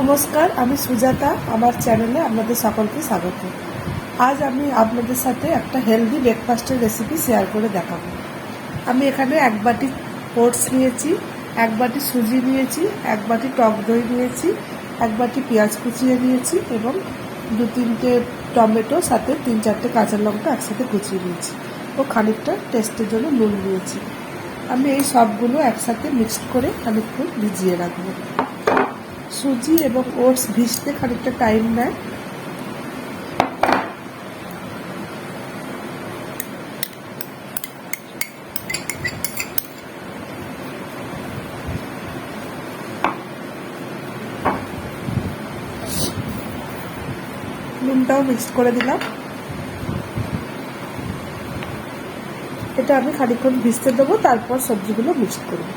নমস্কার, আমি সুজাতা। আমার চ্যানেলে আপনাদের সকলকে স্বাগত। আজ আমি আপনাদের সাথে একটা হেলদি ব্রেকফাস্টের রেসিপি শেয়ার করে দেখাবো। আমি এখানে এক বাটি ওটস নিয়েছি, এক বাটি সুজি নিয়েছি, এক বাটি টক দই নিয়েছি, এক বাটি পেঁয়াজ কুচিয়ে নিয়েছি এবং 2-3টে টমেটো, সাথে 3-4টে কাঁচা লঙ্কা একসাথে কুচিয়ে নিয়েছি ও খানিকটা টেস্টের জন্য নুন নিয়েছি। আমি এই সবগুলো একসাথে মিক্সড করে খানিকক্ষণ ভিজিয়ে রাখবো। সুজি এবং ওটস ভিজতে খানিকটা টাইম নেয়। নুনটাও মিক্স করে দিলাম। এটা আমি খানিকক্ষণ ভিজতে দেবো, তারপর সবজিগুলো মিক্স করব।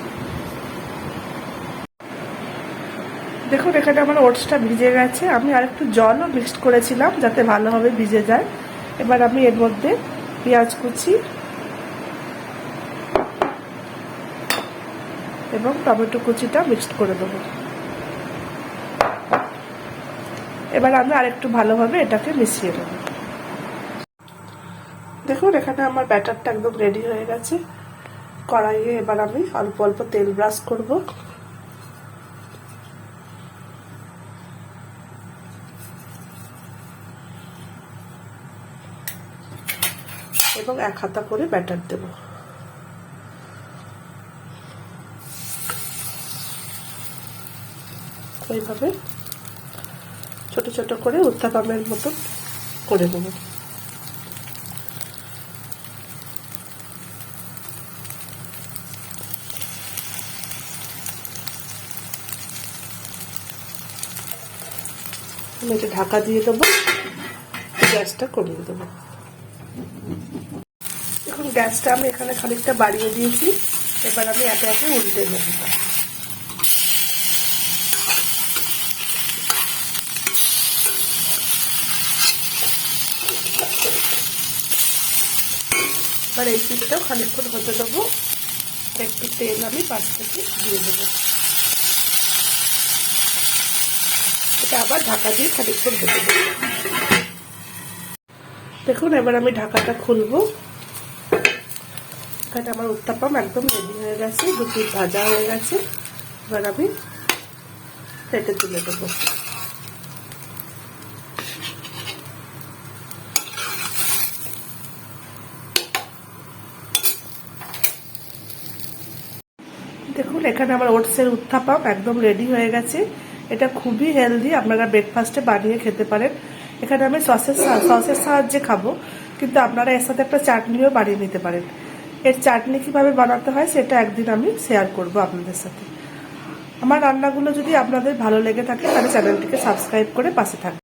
দেখুন, এখানে আমার ওটসটা ভিজে গেছে। আমি আরেকটু জলও মিক্সড করেছিলাম যাতে ভালোভাবে ভিজে যায়। এবার আমি এর মধ্যে পেঁয়াজ কুচি এবং টমেটো কুচিটা মিক্সড করে দেবো। এবার আমি আরেকটু ভালোভাবে এটাকে মিশিয়ে দেব। দেখুন, এখানে আমার ব্যাটারটা একদম রেডি হয়ে গেছে। কড়াইয়ে এবার আমি অল্প অল্প তেল ব্রাশ করব। এবং এক হাতা করে ব্যাটার দেব। এইভাবে ছোট ছোট করে উত্তাপামের মতো করে দেব। আমি এটা ঢাকা দিয়ে দেবো, গ্যাসটা কমিয়ে দেবো। এখন গ্যাসটা আমি এখানে খানিকটা বাড়িয়ে দিয়েছি। এবার আমি একে একে উল্টে নেব। এবার এই পিঠটাও খানিকক্ষণ হতে দেবো। একটু তেল আমি পাশ থেকে দিয়ে দেবো। এটা আবার ঢাকা দিয়ে খানিকক্ষণ হতে দেবো। দেখুন, এবার আমি ঢাকাটা খুলবো। এখানে আমার উত্তাপাম একদম রেডি হয়ে গেছে, 2 পিঠ ভাজা হয়ে গেছে। এবার আমি প্লেটে তুলে দেবো। দেখুন, এখানে আমার ওটসের উত্তাপাম একদম রেডি হয়ে গেছে। এটা খুবই হেলদি, আপনারা ব্রেকফাস্টে বানিয়ে খেতে পারেন। এখানে আমি সসের সাহায্যে খাবো, কিন্তু আপনারা এর সাথে একটা চাটনিও বানিয়ে নিতে পারেন। এর চাটনি কিভাবে বানাতে হয় সেটা একদিন আমি শেয়ার করব আপনাদের সাথে। আমার রান্নাগুলো যদি আপনাদের ভালো লেগে থাকে তাহলে চ্যানেলটিকে সাবস্ক্রাইব করে পাশে থাকবেন।